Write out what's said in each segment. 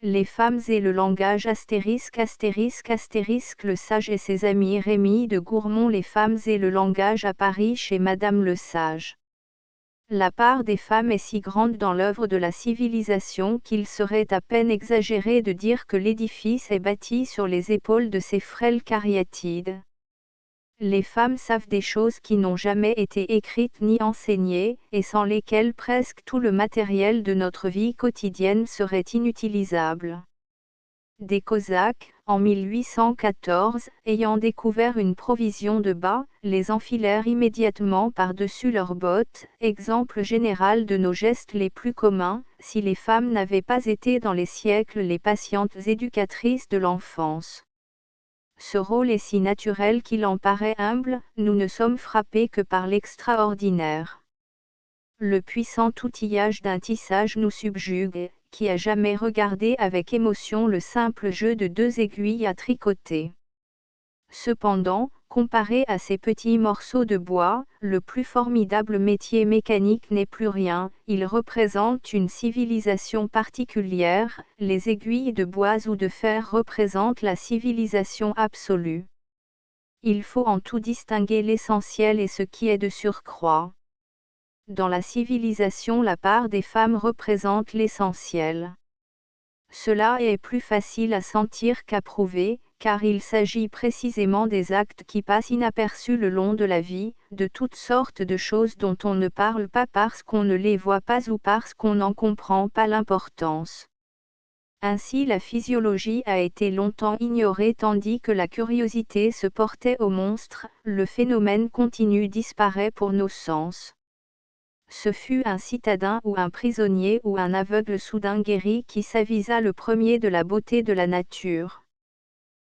Les femmes et le langage ******** Le Sage et ses amis Rémy de Gourmont. Les femmes et le langage à Paris chez Madame Le Sage. La part des femmes est si grande dans l'œuvre de la civilisation qu'il serait à peine exagéré de dire que l'édifice est bâti sur les épaules de ces frêles cariatides. Les femmes savent des choses qui n'ont jamais été écrites ni enseignées, et sans lesquelles presque tout le matériel de notre vie quotidienne serait inutilisable. Des Cosaques, en 1814, ayant découvert une provision de bas, les enfilèrent immédiatement par-dessus leurs bottes, exemple général de nos gestes les plus communs, si les femmes n'avaient pas été dans les siècles les patientes éducatrices de l'enfance. Ce rôle est si naturel qu'il en paraît humble, nous ne sommes frappés que par l'extraordinaire. Le puissant outillage d'un tissage nous subjugue. Qui a jamais regardé avec émotion le simple jeu de deux aiguilles à tricoter? Cependant, comparé à ces petits morceaux de bois, le plus formidable métier mécanique n'est plus rien, il représente une civilisation particulière, les aiguilles de bois ou de fer représentent la civilisation absolue. Il faut en tout distinguer l'essentiel et ce qui est de surcroît. Dans la civilisation, la part des femmes représente l'essentiel. Cela est plus facile à sentir qu'à prouver, car il s'agit précisément des actes qui passent inaperçus le long de la vie, de toutes sortes de choses dont on ne parle pas parce qu'on ne les voit pas ou parce qu'on n'en comprend pas l'importance. Ainsi la physiologie a été longtemps ignorée tandis que la curiosité se portait au monstre, le phénomène continu disparaît pour nos sens. Ce fut un citadin ou un prisonnier ou un aveugle soudain guéri qui s'avisa le premier de la beauté de la nature.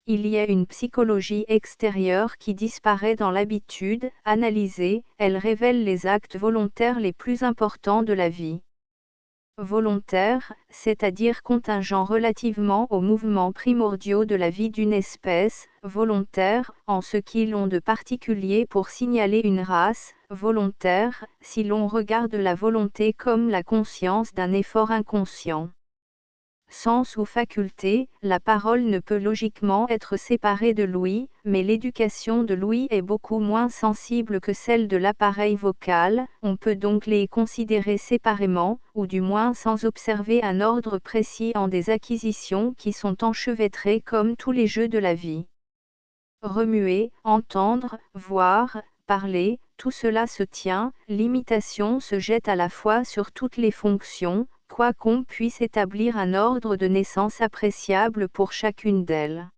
Il y a une psychologie extérieure qui disparaît dans l'habitude, analysée, elle révèle les actes volontaires les plus importants de la vie. Volontaire, c'est-à-dire contingent relativement aux mouvements primordiaux de la vie d'une espèce, volontaire, en ce qu'ils ont de particulier pour signaler une race, volontaire, si l'on regarde la volonté comme la conscience d'un effort inconscient. Sens ou faculté, la parole ne peut logiquement être séparée de l'ouïe, mais l'éducation de l'ouïe est beaucoup moins sensible que celle de l'appareil vocal, on peut donc les considérer séparément, ou du moins sans observer un ordre précis en des acquisitions qui sont enchevêtrées comme tous les jeux de la vie. Remuer, entendre, voir, parler, tout cela se tient, l'imitation se jette à la fois sur toutes les fonctions, quoiqu'on puisse établir un ordre de naissance appréciable pour chacune d'elles.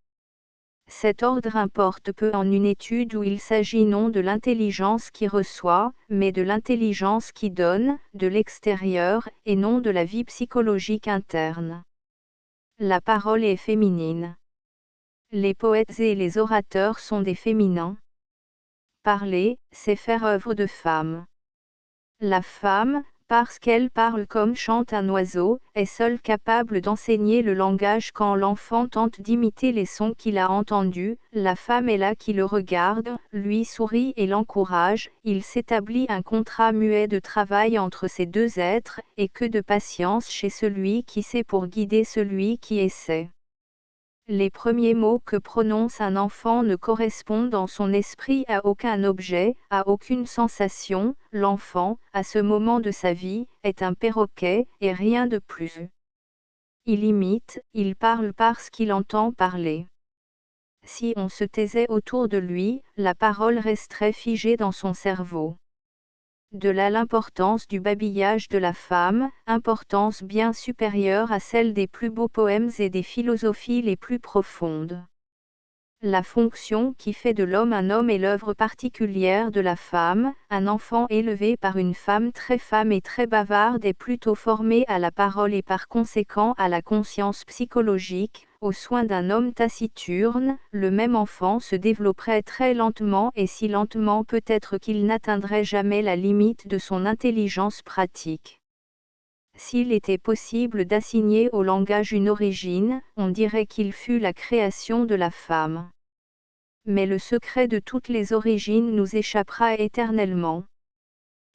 Cet ordre importe peu en une étude où il s'agit non de l'intelligence qui reçoit, mais de l'intelligence qui donne, de l'extérieur, et non de la vie psychologique interne. La parole est féminine. Les poètes et les orateurs sont des féminins. Parler, c'est faire œuvre de femme. La femme, parce qu'elle parle comme chante un oiseau, est seule capable d'enseigner le langage quand l'enfant tente d'imiter les sons qu'il a entendus, la femme est là qui le regarde, lui sourit et l'encourage, il s'établit un contrat muet de travail entre ces deux êtres, et que de patience chez celui qui sait pour guider celui qui essaie. Les premiers mots que prononce un enfant ne correspondent dans son esprit à aucun objet, à aucune sensation, l'enfant, à ce moment de sa vie, est un perroquet, et rien de plus. Il imite, il parle parce qu'il entend parler. Si on se taisait autour de lui, la parole resterait figée dans son cerveau. De là l'importance du babillage de la femme, importance bien supérieure à celle des plus beaux poèmes et des philosophies les plus profondes. La fonction qui fait de l'homme un homme est l'œuvre particulière de la femme, un enfant élevé par une femme et très bavarde est plutôt formé à la parole et par conséquent à la conscience psychologique, aux soins d'un homme taciturne, le même enfant se développerait très lentement et si lentement peut-être qu'il n'atteindrait jamais la limite de son intelligence pratique. S'il était possible d'assigner au langage une origine, on dirait qu'il fut la création de la femme. Mais le secret de toutes les origines nous échappera éternellement.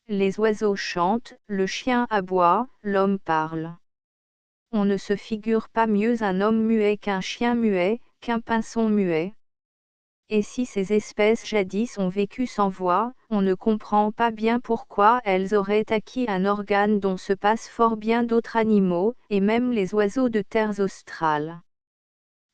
Les oiseaux chantent, le chien aboie, l'homme parle. On ne se figure pas mieux un homme muet qu'un chien muet, qu'un pinson muet. Et si ces espèces jadis ont vécu sans voix, on ne comprend pas bien pourquoi elles auraient acquis un organe dont se passent fort bien d'autres animaux, et même les oiseaux de terres australes.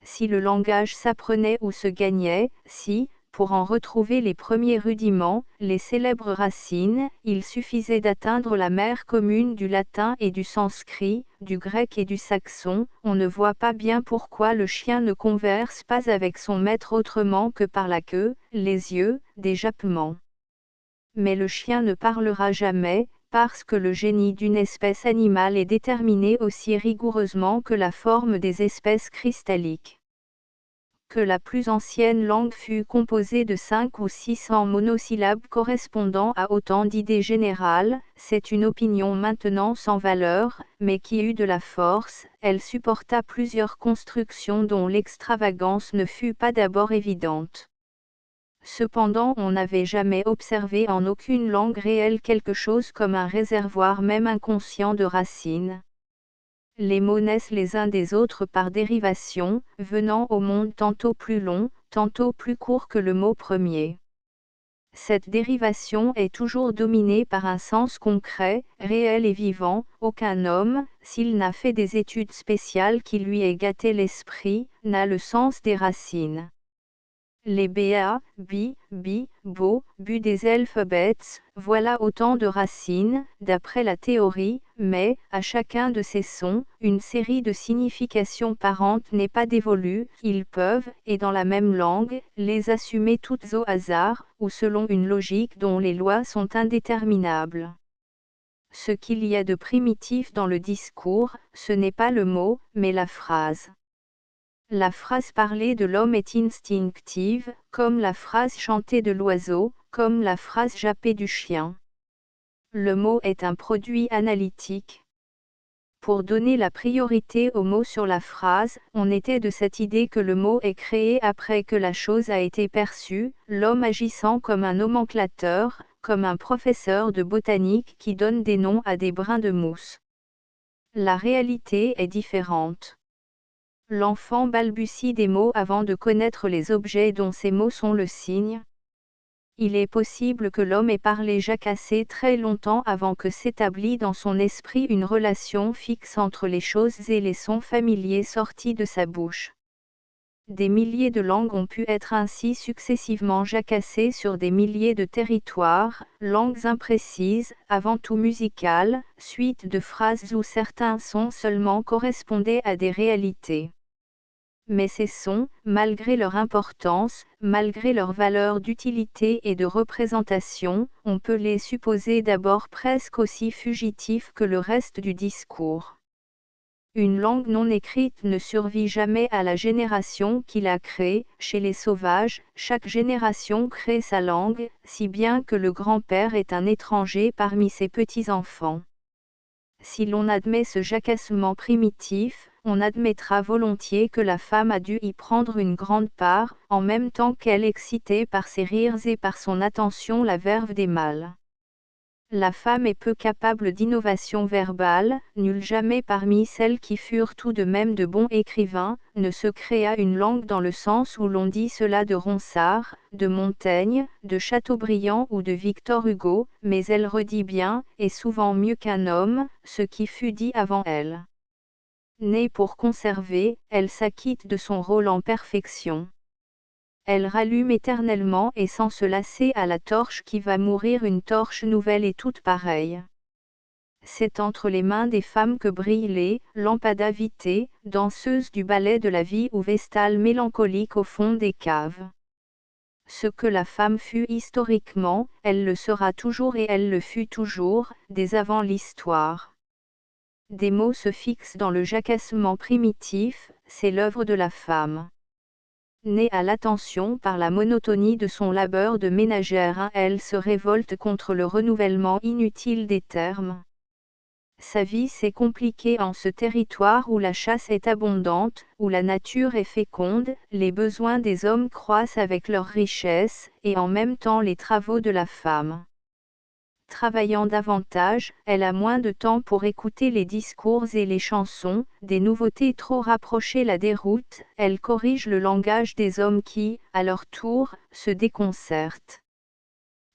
Si le langage s'apprenait ou se gagnait, si, pour en retrouver les premiers rudiments, les célèbres racines, il suffisait d'atteindre la mer commune du latin et du sanskrit, du grec et du saxon, on ne voit pas bien pourquoi le chien ne converse pas avec son maître autrement que par la queue, les yeux, des jappements. Mais le chien ne parlera jamais, parce que le génie d'une espèce animale est déterminé aussi rigoureusement que la forme des espèces cristalliques. Que la plus ancienne langue fût composée de 5 ou 600 monosyllabes correspondant à autant d'idées générales, c'est une opinion maintenant sans valeur, mais qui eut de la force, elle supporta plusieurs constructions dont l'extravagance ne fut pas d'abord évidente. Cependant on n'avait jamais observé en aucune langue réelle quelque chose comme un réservoir même inconscient de racines. Les mots naissent les uns des autres par dérivation, venant au monde tantôt plus long, tantôt plus court que le mot premier. Cette dérivation est toujours dominée par un sens concret, réel et vivant. Aucun homme, s'il n'a fait des études spéciales qui lui aient gâté l'esprit, n'a le sens des racines. Les ba, bi, bo, bu des alphabets, voilà autant de racines, d'après la théorie, mais, à chacun de ces sons, une série de significations parentes n'est pas dévolue, ils peuvent, et dans la même langue, les assumer toutes au hasard, ou selon une logique dont les lois sont indéterminables. Ce qu'il y a de primitif dans le discours, ce n'est pas le mot, mais la phrase. La phrase parlée de l'homme est instinctive, comme la phrase chantée de l'oiseau, comme la phrase jappée du chien. Le mot est un produit analytique. Pour donner la priorité au mot sur la phrase, on était de cette idée que le mot est créé après que la chose a été perçue, l'homme agissant comme un nomenclateur, comme un professeur de botanique qui donne des noms à des brins de mousse. La réalité est différente. L'enfant balbutie des mots avant de connaître les objets dont ces mots sont le signe. Il est possible que l'homme ait parlé jacassé très longtemps avant que s'établît dans son esprit une relation fixe entre les choses et les sons familiers sortis de sa bouche. Des milliers de langues ont pu être ainsi successivement jacassées sur des milliers de territoires, langues imprécises, avant tout musicales, suite de phrases où certains sons seulement correspondaient à des réalités. Mais ces sons, malgré leur importance, malgré leur valeur d'utilité et de représentation, on peut les supposer d'abord presque aussi fugitifs que le reste du discours. Une langue non écrite ne survit jamais à la génération qui la crée. Chez les sauvages, chaque génération crée sa langue, si bien que le grand-père est un étranger parmi ses petits-enfants. Si l'on admet ce jacassement primitif, on admettra volontiers que la femme a dû y prendre une grande part, en même temps qu'elle excitait par ses rires et par son attention la verve des mâles. La femme est peu capable d'innovation verbale, nulle jamais parmi celles qui furent tout de même de bons écrivains, ne se créa une langue dans le sens où l'on dit cela de Ronsard, de Montaigne, de Chateaubriand ou de Victor Hugo, mais elle redit bien, et souvent mieux qu'un homme, ce qui fut dit avant elle. Née pour conserver, elle s'acquitte de son rôle en perfection. Elle rallume éternellement et sans se lasser à la torche qui va mourir une torche nouvelle et toute pareille. C'est entre les mains des femmes que brillent les lampadae vitae, danseuses du ballet de la vie ou vestales mélancoliques au fond des caves. Ce que la femme fut historiquement, elle le sera toujours et elle le fut toujours, dès avant l'histoire. Des mots se fixent dans le jacassement primitif, c'est l'œuvre de la femme. Née à l'attention par la monotonie de son labeur de ménagère, elle se révolte contre le renouvellement inutile des termes. Sa vie s'est compliquée en ce territoire où la chasse est abondante, où la nature est féconde, les besoins des hommes croissent avec leur richesse, et en même temps les travaux de la femme. travaillant davantage, elle a moins de temps pour écouter les discours et les chansons, des nouveautés trop rapprochées la déroutent, elle corrige le langage des hommes qui, à leur tour, se déconcertent.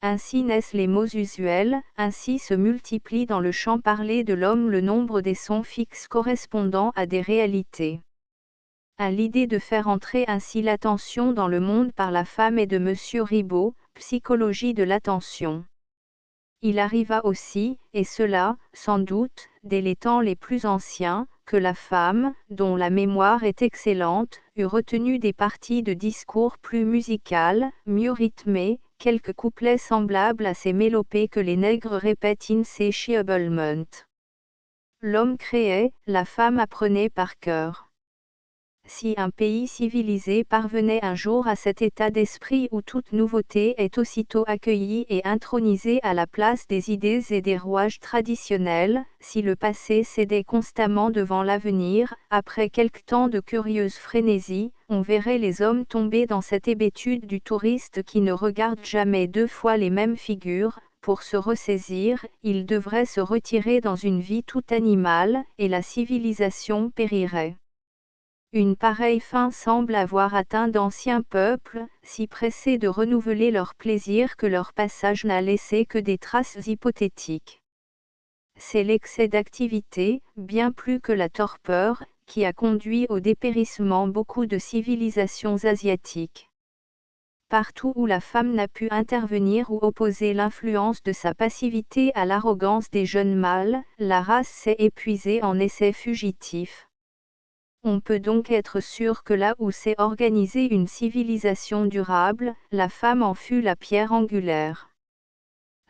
Ainsi naissent les mots usuels, ainsi se multiplie dans le champ parlé de l'homme le nombre des sons fixes correspondant à des réalités. À l'idée de faire entrer ainsi l'attention dans le monde par la femme et de M. Ribot, Psychologie de l'attention. Il arriva aussi, et cela, sans doute, dès les temps les plus anciens, que la femme, dont la mémoire est excellente, eût retenu des parties de discours plus musicales, mieux rythmées, quelques couplets semblables à ces mélopées que les nègres répètent insatiablement. L'homme créait, la femme apprenait par cœur. Si un pays civilisé parvenait un jour à cet état d'esprit où toute nouveauté est aussitôt accueillie et intronisée à la place des idées et des rouages traditionnels, si le passé cédait constamment devant l'avenir, après quelque temps de curieuse frénésie, on verrait les hommes tomber dans cette hébétude du touriste qui ne regarde jamais deux fois les mêmes figures. Pour se ressaisir, il devrait se retirer dans une vie tout animale, et la civilisation périrait. Une pareille fin semble avoir atteint d'anciens peuples, si pressés de renouveler leur plaisir que leur passage n'a laissé que des traces hypothétiques. C'est l'excès d'activité, bien plus que la torpeur, qui a conduit au dépérissement beaucoup de civilisations asiatiques. Partout où la femme n'a pu intervenir ou opposer l'influence de sa passivité à l'arrogance des jeunes mâles, la race s'est épuisée en essais fugitifs. On peut donc être sûr que là où s'est organisée une civilisation durable, la femme en fut la pierre angulaire.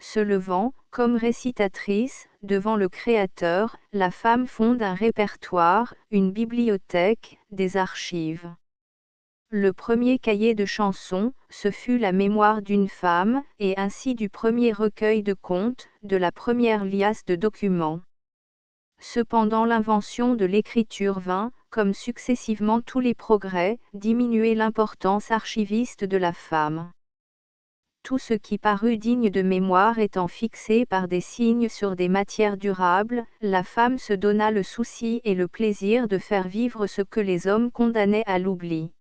Se levant, comme récitatrice, devant le Créateur, la femme fonde un répertoire, une bibliothèque, des archives. Le premier cahier de chansons, ce fut la mémoire d'une femme, et ainsi du premier recueil de contes, de la première liasse de documents. Cependant l'invention de l'écriture vint, comme successivement tous les progrès, diminuer l'importance archiviste de la femme. Tout ce qui parut digne de mémoire étant fixé par des signes sur des matières durables, la femme se donna le souci et le plaisir de faire vivre ce que les hommes condamnaient à l'oubli.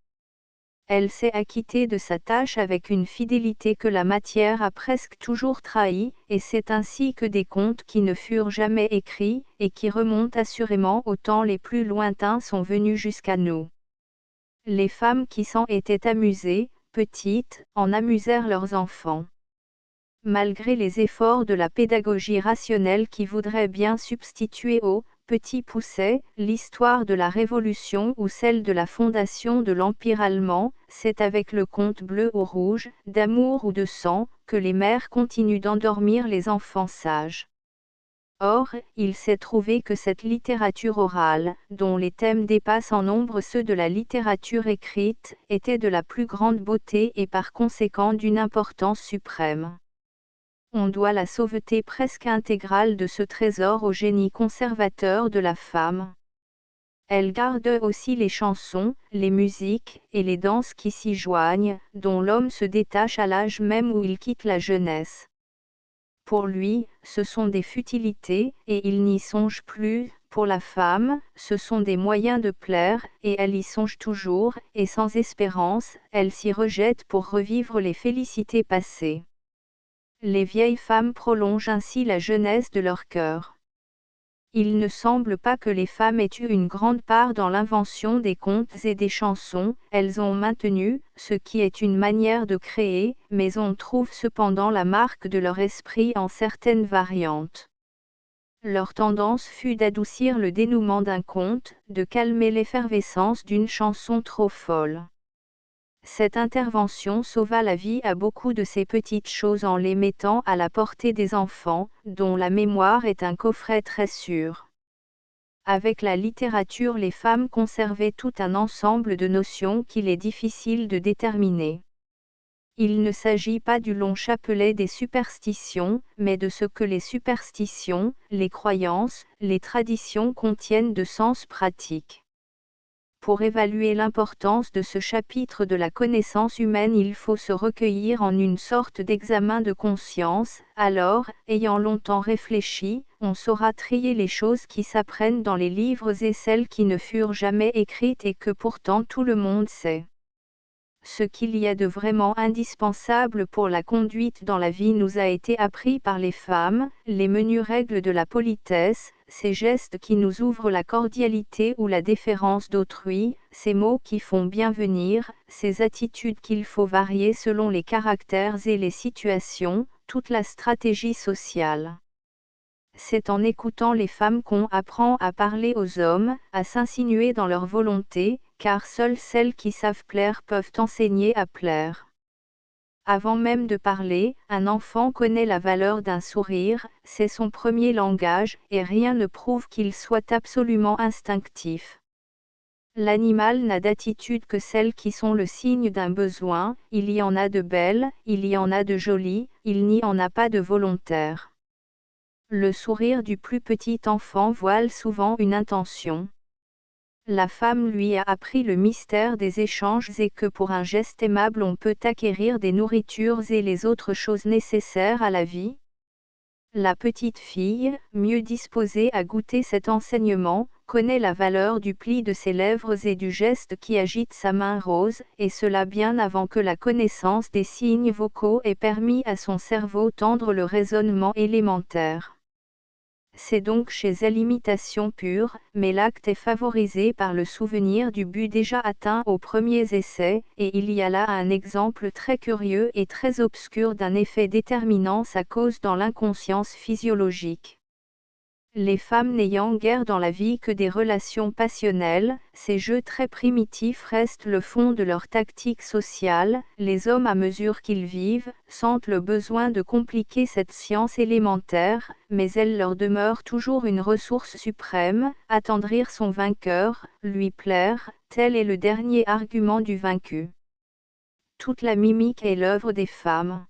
Elle s'est acquittée de sa tâche avec une fidélité que la matière a presque toujours trahie, et c'est ainsi que des contes qui ne furent jamais écrits, et qui remontent assurément aux temps les plus lointains sont venus jusqu'à nous. Les femmes qui s'en étaient amusées, petites, en amusèrent leurs enfants. Malgré les efforts de la pédagogie rationnelle qui voudrait bien substituer au Petit Pousset, l'histoire de la Révolution ou celle de la fondation de l'Empire allemand, c'est avec le conte bleu ou rouge, d'amour ou de sang, que les mères continuent d'endormir les enfants sages. Or, il s'est trouvé que cette littérature orale, dont les thèmes dépassent en nombre ceux de la littérature écrite, était de la plus grande beauté et par conséquent d'une importance suprême. On doit la sauveté presque intégrale de ce trésor au génie conservateur de la femme. Elle garde aussi les chansons, les musiques, et les danses qui s'y joignent, dont l'homme se détache à l'âge même où il quitte la jeunesse. Pour lui, ce sont des futilités, et il n'y songe plus. Pour la femme, ce sont des moyens de plaire, et elle y songe toujours, et sans espérance, elle s'y rejette pour revivre les félicités passées. Les vieilles femmes prolongent ainsi la jeunesse de leur cœur. Il ne semble pas que les femmes aient eu une grande part dans l'invention des contes et des chansons, elles ont maintenu, ce qui est une manière de créer, mais on trouve cependant la marque de leur esprit en certaines variantes. Leur tendance fut d'adoucir le dénouement d'un conte, de calmer l'effervescence d'une chanson trop folle. Cette intervention sauva la vie à beaucoup de ces petites choses en les mettant à la portée des enfants, dont la mémoire est un coffret très sûr. Avec la littérature, les femmes conservaient tout un ensemble de notions qu'il est difficile de déterminer. Il ne s'agit pas du long chapelet des superstitions, mais de ce que les superstitions, les croyances, les traditions contiennent de sens pratique. Pour évaluer l'importance de ce chapitre de la connaissance humaine, il faut se recueillir en une sorte d'examen de conscience. Alors, ayant longtemps réfléchi, on saura trier les choses qui s'apprennent dans les livres et celles qui ne furent jamais écrites et que pourtant tout le monde sait. Ce qu'il y a de vraiment indispensable pour la conduite dans la vie nous a été appris par les femmes, les menues règles de la politesse, ces gestes qui nous ouvrent la cordialité ou la déférence d'autrui, ces mots qui font bien venir, ces attitudes qu'il faut varier selon les caractères et les situations, toute la stratégie sociale. C'est en écoutant les femmes qu'on apprend à parler aux hommes, à s'insinuer dans leur volonté, car seules celles qui savent plaire peuvent enseigner à plaire. Avant même de parler, un enfant connaît la valeur d'un sourire, c'est son premier langage, et rien ne prouve qu'il soit absolument instinctif. L'animal n'a d'attitude que celles qui sont le signe d'un besoin, il y en a de belles, il y en a de jolies, il n'y en a pas de volontaires. Le sourire du plus petit enfant voile souvent une intention. La femme lui a appris le mystère des échanges et que pour un geste aimable on peut acquérir des nourritures et les autres choses nécessaires à la vie. La petite fille, mieux disposée à goûter cet enseignement, connaît la valeur du pli de ses lèvres et du geste qui agite sa main rose, et cela bien avant que la connaissance des signes vocaux ait permis à son cerveau tendre le raisonnement élémentaire. C'est donc chez elle l'imitation pure, mais l'acte est favorisé par le souvenir du but déjà atteint aux premiers essais, et il y a là un exemple très curieux et très obscur d'un effet déterminant sa cause dans l'inconscience physiologique. Les femmes n'ayant guère dans la vie que des relations passionnelles, ces jeux très primitifs restent le fond de leur tactique sociale. Les hommes, à mesure qu'ils vivent, sentent le besoin de compliquer cette science élémentaire, mais elle leur demeure toujours une ressource suprême, attendrir son vainqueur, lui plaire, tel est le dernier argument du vaincu. Toute la mimique est l'œuvre des femmes.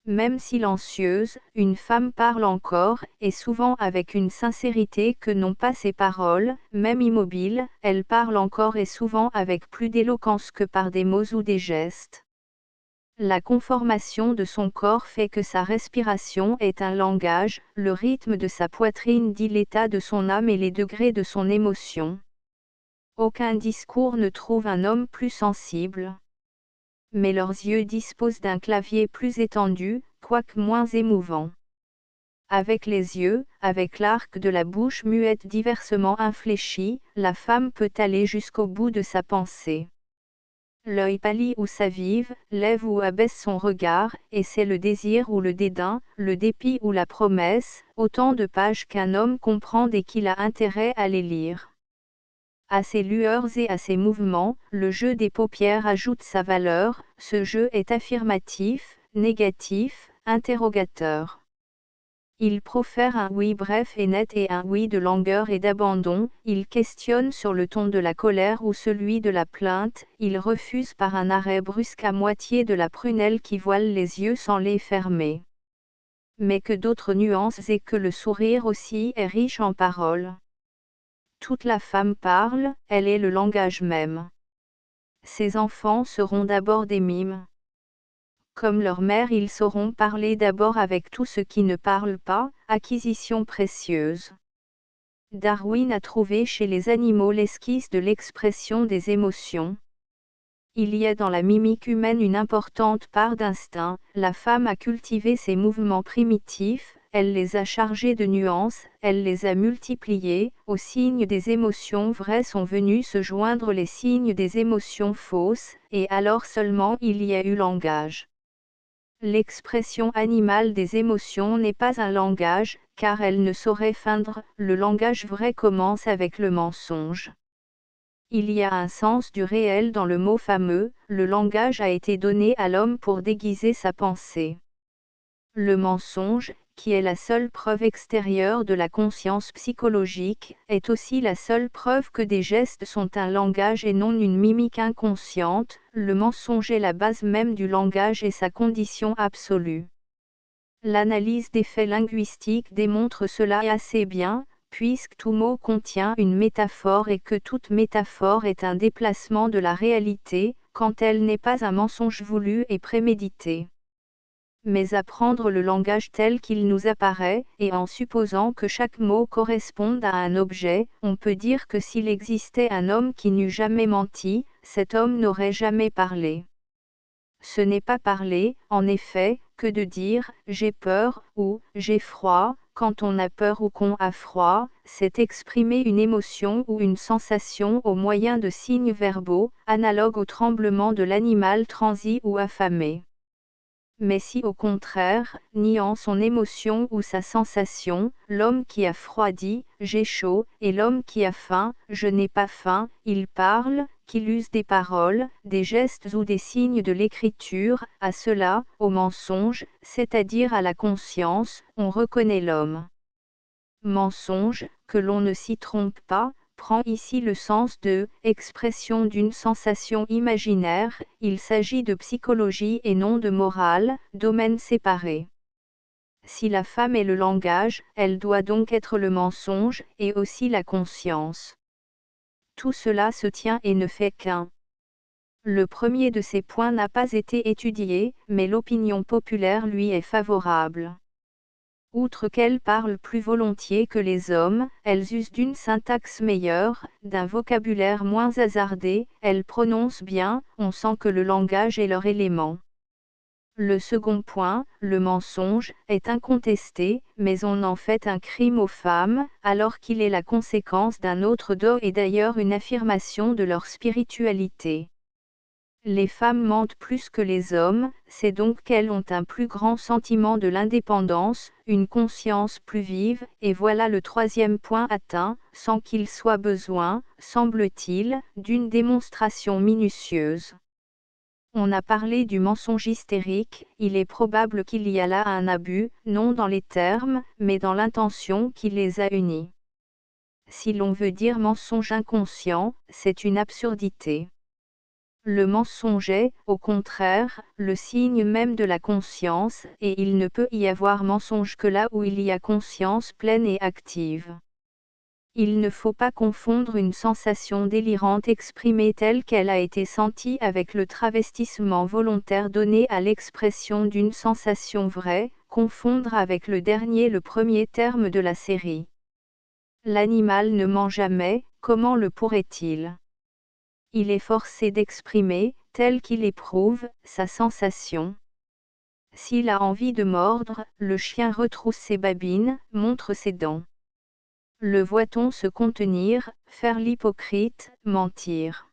Même silencieuse, une femme parle encore, et souvent avec une sincérité que n'ont pas ses paroles, même immobile, elle parle encore et souvent avec plus d'éloquence que par des mots ou des gestes. La conformation de son corps fait que sa respiration est un langage, le rythme de sa poitrine dit l'état de son âme et les degrés de son émotion. Aucun discours ne trouve un homme plus sensible. Mais leurs yeux disposent d'un clavier plus étendu, quoique moins émouvant. Avec les yeux, avec l'arc de la bouche muette diversement infléchi, la femme peut aller jusqu'au bout de sa pensée. L'œil pâlit ou s'avive, lève ou abaisse son regard, et c'est le désir ou le dédain, le dépit ou la promesse, autant de pages qu'un homme comprend dès qu'il a intérêt à les lire. À ses lueurs et à ses mouvements, le jeu des paupières ajoute sa valeur, ce jeu est affirmatif, négatif, interrogateur. Il profère un oui bref et net et un oui de langueur et d'abandon, il questionne sur le ton de la colère ou celui de la plainte, il refuse par un arrêt brusque à moitié de la prunelle qui voile les yeux sans les fermer. Mais que d'autres nuances et que le sourire aussi est riche en paroles. Toute la femme parle, elle est le langage même. Ses enfants seront d'abord des mimes. Comme leur mère, ils sauront parler d'abord avec tout ce qui ne parle pas, acquisition précieuse. Darwin a trouvé chez les animaux l'esquisse de l'expression des émotions. Il y a dans la mimique humaine une importante part d'instinct, la femme a cultivé ses mouvements primitifs, elle les a chargés de nuances, elle les a multipliés, aux signes des émotions vraies sont venus se joindre les signes des émotions fausses, et alors seulement il y a eu langage. L'expression animale des émotions n'est pas un langage, car elle ne saurait feindre, le langage vrai commence avec le mensonge. Il y a un sens du réel dans le mot fameux, le langage a été donné à l'homme pour déguiser sa pensée. Le mensonge, qui est la seule preuve extérieure de la conscience psychologique, est aussi la seule preuve que des gestes sont un langage et non une mimique inconsciente, le mensonge est la base même du langage et sa condition absolue. L'analyse des faits linguistiques démontre cela assez bien, puisque tout mot contient une métaphore et que toute métaphore est un déplacement de la réalité, quand elle n'est pas un mensonge voulu et prémédité. Mais à prendre le langage tel qu'il nous apparaît, et en supposant que chaque mot corresponde à un objet, on peut dire que s'il existait un homme qui n'eût jamais menti, cet homme n'aurait jamais parlé. Ce n'est pas parler, en effet, que de dire « j'ai peur » ou « j'ai froid », quand on a peur ou qu'on a froid, c'est exprimer une émotion ou une sensation au moyen de signes verbaux, analogues au tremblement de l'animal transi ou affamé. Mais si au contraire, niant son émotion ou sa sensation, l'homme qui a froid dit « j'ai chaud » et l'homme qui a faim « je n'ai pas faim », il parle, qu'il use des paroles, des gestes ou des signes de l'écriture, à cela, au mensonge, c'est-à-dire à la conscience, on reconnaît l'homme. Mensonge, que l'on ne s'y trompe pas, prend ici le sens de « expression d'une sensation imaginaire », il s'agit de psychologie et non de morale, domaines séparés. Si la femme est le langage, elle doit donc être le mensonge, et aussi la conscience. Tout cela se tient et ne fait qu'un. Le premier de ces points n'a pas été étudié, mais l'opinion populaire lui est favorable. Outre qu'elles parlent plus volontiers que les hommes, elles usent d'une syntaxe meilleure, d'un vocabulaire moins hasardé, elles prononcent bien, on sent que le langage est leur élément. Le second point, le mensonge, est incontesté, mais on en fait un crime aux femmes, alors qu'il est la conséquence d'un autre do et d'ailleurs une affirmation de leur spiritualité. Les femmes mentent plus que les hommes, c'est donc qu'elles ont un plus grand sentiment de l'indépendance, une conscience plus vive, et voilà le troisième point atteint, sans qu'il soit besoin, semble-t-il, d'une démonstration minutieuse. On a parlé du mensonge hystérique, il est probable qu'il y a là un abus, non dans les termes, mais dans l'intention qui les a unis. Si l'on veut dire mensonge inconscient, c'est une absurdité. Le mensonge est, au contraire, le signe même de la conscience, et il ne peut y avoir mensonge que là où il y a conscience pleine et active. Il ne faut pas confondre une sensation délirante exprimée telle qu'elle a été sentie avec le travestissement volontaire donné à l'expression d'une sensation vraie, confondre avec le dernier le premier terme de la série. L'animal ne ment jamais, comment le pourrait-il ? Il est forcé d'exprimer, tel qu'il éprouve, sa sensation. S'il a envie de mordre, le chien retrousse ses babines, montre ses dents. Le voit-on se contenir, faire l'hypocrite, mentir.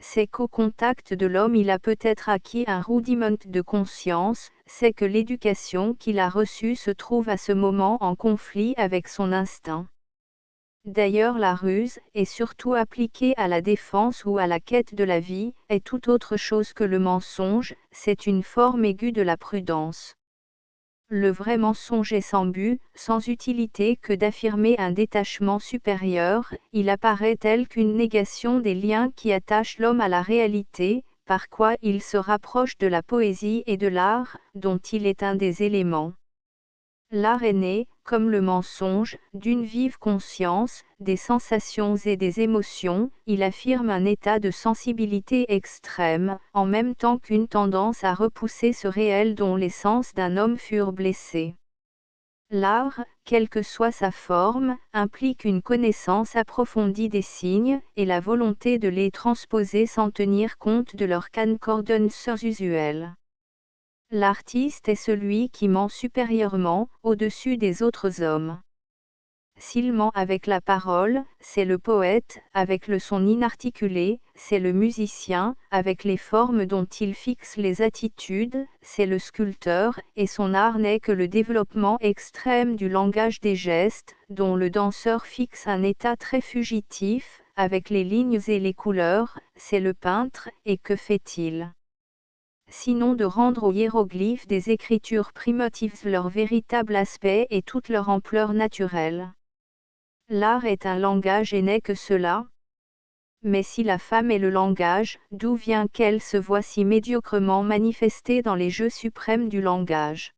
C'est qu'au contact de l'homme il a peut-être acquis un rudiment de conscience, c'est que l'éducation qu'il a reçue se trouve à ce moment en conflit avec son instinct. D'ailleurs la ruse, et surtout appliquée à la défense ou à la quête de la vie, est tout autre chose que le mensonge, c'est une forme aiguë de la prudence. Le vrai mensonge est sans but, sans utilité que d'affirmer un détachement supérieur, il apparaît tel qu'une négation des liens qui attachent l'homme à la réalité, par quoi il se rapproche de la poésie et de l'art, dont il est un des éléments. L'art est né, comme le mensonge, d'une vive conscience, des sensations et des émotions, il affirme un état de sensibilité extrême, en même temps qu'une tendance à repousser ce réel dont les sens d'un homme furent blessés. L'art, quelle que soit sa forme, implique une connaissance approfondie des signes, et la volonté de les transposer sans tenir compte de leur concordance usuelle. L'artiste est celui qui ment supérieurement, au-dessus des autres hommes. S'il ment avec la parole, c'est le poète, avec le son inarticulé, c'est le musicien, avec les formes dont il fixe les attitudes, c'est le sculpteur, et son art n'est que le développement extrême du langage des gestes, dont le danseur fixe un état très fugitif, avec les lignes et les couleurs, c'est le peintre, et que fait-il ? Sinon de rendre aux hiéroglyphes des écritures primitives leur véritable aspect et toute leur ampleur naturelle. L'art est un langage et n'est que cela. Mais si la femme est le langage, d'où vient qu'elle se voit si médiocrement manifestée dans les jeux suprêmes du langage ?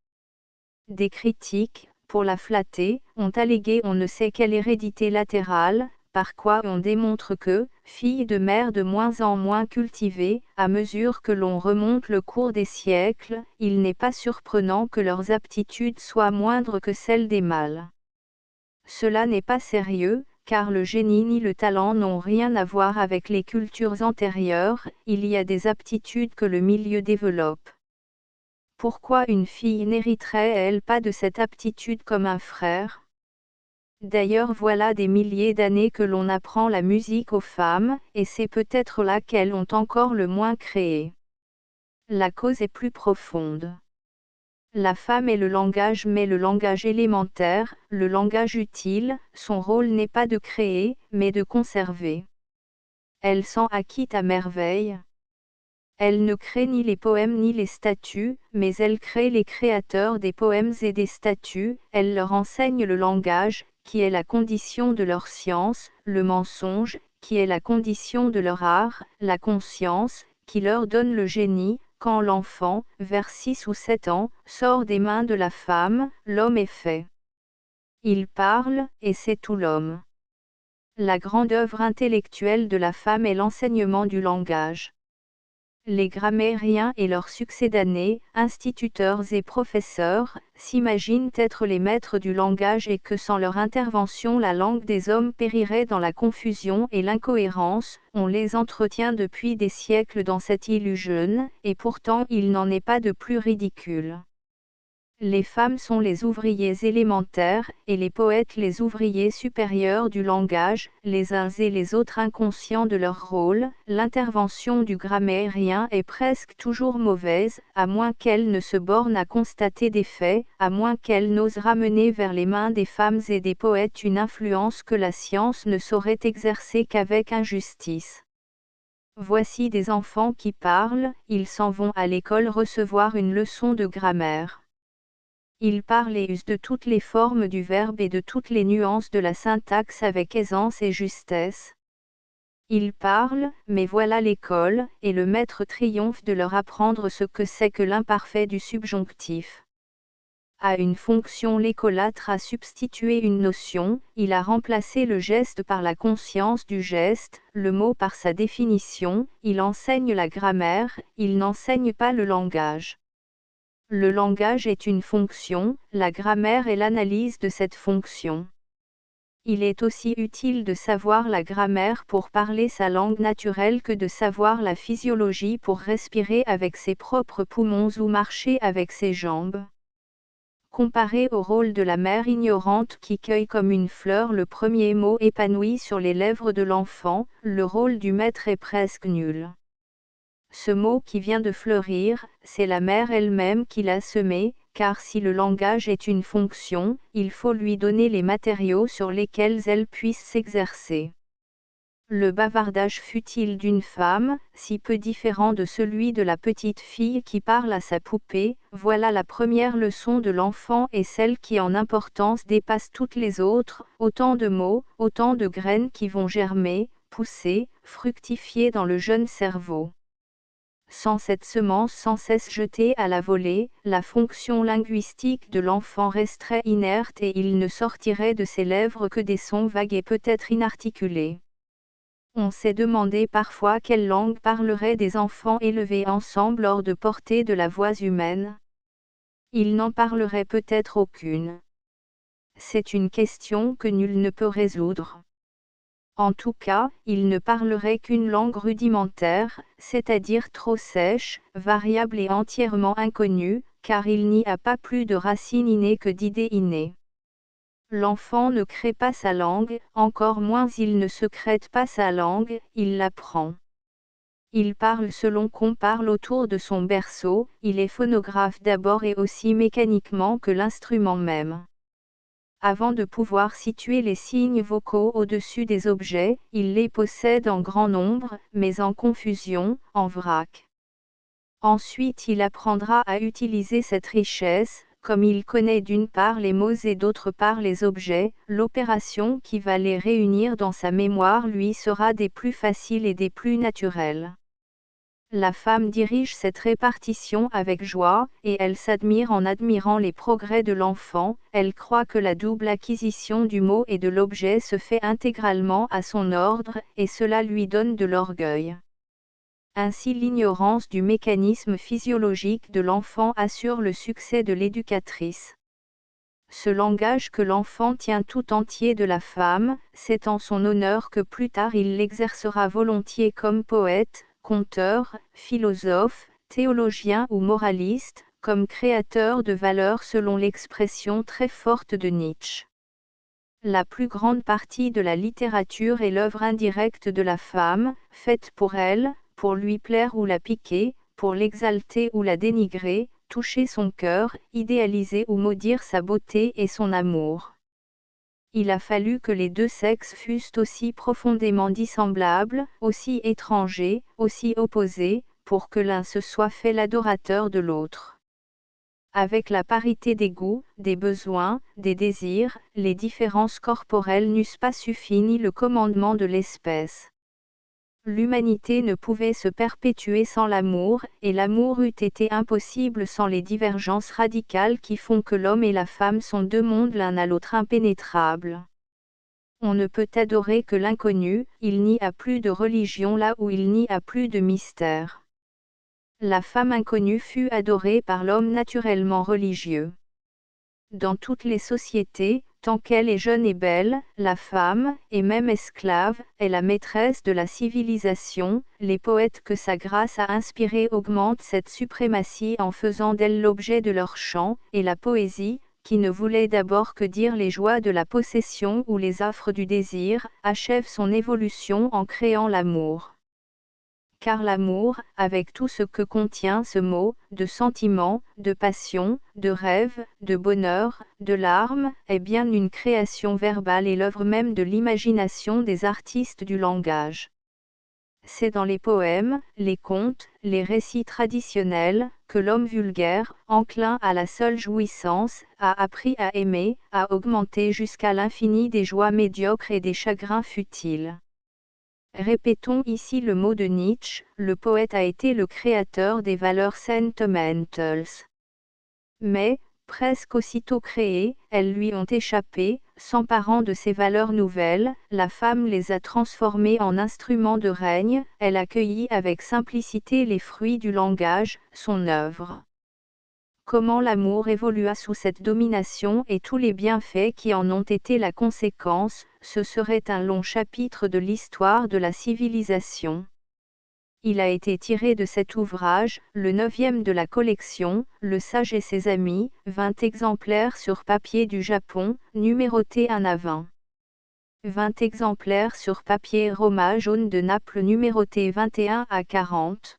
Des critiques, pour la flatter, ont allégué on ne sait quelle hérédité latérale, par quoi on démontre que, filles de mères de moins en moins cultivées, à mesure que l'on remonte le cours des siècles, il n'est pas surprenant que leurs aptitudes soient moindres que celles des mâles. Cela n'est pas sérieux, car le génie ni le talent n'ont rien à voir avec les cultures antérieures, il y a des aptitudes que le milieu développe. Pourquoi une fille n'hériterait-elle pas de cette aptitude comme un frère ? D'ailleurs voilà des milliers d'années que l'on apprend la musique aux femmes, et c'est peut-être là qu'elles ont encore le moins créé. La cause est plus profonde. La femme est le langage mais le langage élémentaire, le langage utile, son rôle n'est pas de créer, mais de conserver. Elle s'en acquitte à merveille. Elle ne crée ni les poèmes ni les statues, mais elle crée les créateurs des poèmes et des statues, elle leur enseigne le langage, qui est la condition de leur science, le mensonge, qui est la condition de leur art, la conscience, qui leur donne le génie. Quand l'enfant, vers 6 ou 7 ans, sort des mains de la femme, l'homme est fait. Il parle, et c'est tout l'homme. La grande œuvre intellectuelle de la femme est l'enseignement du langage. Les grammairiens et leurs succédanés, instituteurs et professeurs, s'imaginent être les maîtres du langage et que sans leur intervention la langue des hommes périrait dans la confusion et l'incohérence, on les entretient depuis des siècles dans cette illusion, et pourtant il n'en est pas de plus ridicule. Les femmes sont les ouvriers élémentaires, et les poètes les ouvriers supérieurs du langage, les uns et les autres inconscients de leur rôle. L'intervention du grammairien est presque toujours mauvaise, à moins qu'elle ne se borne à constater des faits, à moins qu'elle n'ose ramener vers les mains des femmes et des poètes une influence que la science ne saurait exercer qu'avec injustice. Voici des enfants qui parlent, ils s'en vont à l'école recevoir une leçon de grammaire. Ils parlent et usent de toutes les formes du verbe et de toutes les nuances de la syntaxe avec aisance et justesse. Ils parlent, mais voilà l'école, et le maître triomphe de leur apprendre ce que c'est que l'imparfait du subjonctif. À une fonction l'écolâtre a substitué une notion, il a remplacé le geste par la conscience du geste, le mot par sa définition, il enseigne la grammaire, il n'enseigne pas le langage. Le langage est une fonction, la grammaire est l'analyse de cette fonction. Il est aussi utile de savoir la grammaire pour parler sa langue naturelle que de savoir la physiologie pour respirer avec ses propres poumons ou marcher avec ses jambes. Comparé au rôle de la mère ignorante qui cueille comme une fleur le premier mot épanoui sur les lèvres de l'enfant, le rôle du maître est presque nul. Ce mot qui vient de fleurir, c'est la mère elle-même qui l'a semé, car si le langage est une fonction, il faut lui donner les matériaux sur lesquels elle puisse s'exercer. Le bavardage futile d'une femme, si peu différent de celui de la petite fille qui parle à sa poupée, voilà la première leçon de l'enfant et celle qui en importance dépasse toutes les autres, autant de mots, autant de graines qui vont germer, pousser, fructifier dans le jeune cerveau. Sans cette semence sans cesse jetée à la volée, la fonction linguistique de l'enfant resterait inerte et il ne sortirait de ses lèvres que des sons vagues et peut-être inarticulés. On s'est demandé parfois quelle langue parleraient des enfants élevés ensemble hors de portée de la voix humaine. Ils n'en parleraient peut-être aucune. C'est une question que nul ne peut résoudre. En tout cas, il ne parlerait qu'une langue rudimentaire, c'est-à-dire trop sèche, variable et entièrement inconnue, car il n'y a pas plus de racines innées que d'idées innées. L'enfant ne crée pas sa langue, encore moins il ne secrète pas sa langue, il l'apprend. Il parle selon qu'on parle autour de son berceau, il est phonographe d'abord et aussi mécaniquement que l'instrument même. Avant de pouvoir situer les signes vocaux au-dessus des objets, il les possède en grand nombre, mais en confusion, en vrac. Ensuite il apprendra à utiliser cette richesse, comme il connaît d'une part les mots et d'autre part les objets, l'opération qui va les réunir dans sa mémoire lui sera des plus faciles et des plus naturelles. La femme dirige cette répartition avec joie, et elle s'admire en admirant les progrès de l'enfant, elle croit que la double acquisition du mot et de l'objet se fait intégralement à son ordre, et cela lui donne de l'orgueil. Ainsi l'ignorance du mécanisme physiologique de l'enfant assure le succès de l'éducatrice. Ce langage que l'enfant tient tout entier de la femme, c'est en son honneur que plus tard il l'exercera volontiers comme poète, conteur, philosophe, théologien ou moraliste, comme créateur de valeurs selon l'expression très forte de Nietzsche. La plus grande partie de la littérature est l'œuvre indirecte de la femme, faite pour elle, pour lui plaire ou la piquer, pour l'exalter ou la dénigrer, toucher son cœur, idéaliser ou maudire sa beauté et son amour. Il a fallu que les deux sexes fussent aussi profondément dissemblables, aussi étrangers, aussi opposés, pour que l'un se soit fait l'adorateur de l'autre. Avec la parité des goûts, des besoins, des désirs, les différences corporelles n'eussent pas suffi ni le commandement de l'espèce. L'humanité ne pouvait se perpétuer sans l'amour, et l'amour eût été impossible sans les divergences radicales qui font que l'homme et la femme sont deux mondes l'un à l'autre impénétrables. On ne peut adorer que l'inconnu, il n'y a plus de religion là où il n'y a plus de mystère. La femme inconnue fut adorée par l'homme naturellement religieux. Dans toutes les sociétés, tant qu'elle est jeune et belle, la femme, et même esclave, est la maîtresse de la civilisation. Les poètes que sa grâce a inspirés augmentent cette suprématie en faisant d'elle l'objet de leurs chants, et la poésie, qui ne voulait d'abord que dire les joies de la possession ou les affres du désir, achève son évolution en créant l'amour. Car l'amour, avec tout ce que contient ce mot, de sentiment, de passion, de rêve, de bonheur, de larmes, est bien une création verbale et l'œuvre même de l'imagination des artistes du langage. C'est dans les poèmes, les contes, les récits traditionnels, que l'homme vulgaire, enclin à la seule jouissance, a appris à aimer, à augmenter jusqu'à l'infini des joies médiocres et des chagrins futiles. Répétons ici le mot de Nietzsche, le poète a été le créateur des valeurs sentimentales. Mais, presque aussitôt créées, elles lui ont échappé, s'emparant de ces valeurs nouvelles, la femme les a transformées en instruments de règne, elle accueillit avec simplicité les fruits du langage, son œuvre. Comment l'amour évolua sous cette domination et tous les bienfaits qui en ont été la conséquence, ce serait un long chapitre de l'histoire de la civilisation. Il a été tiré de cet ouvrage, le 9e de la collection, Le Sage et ses amis, 20 exemplaires sur papier du Japon, numérotés 1 à 20. 20 exemplaires sur papier Roma jaune de Naples numérotés 21 à 40.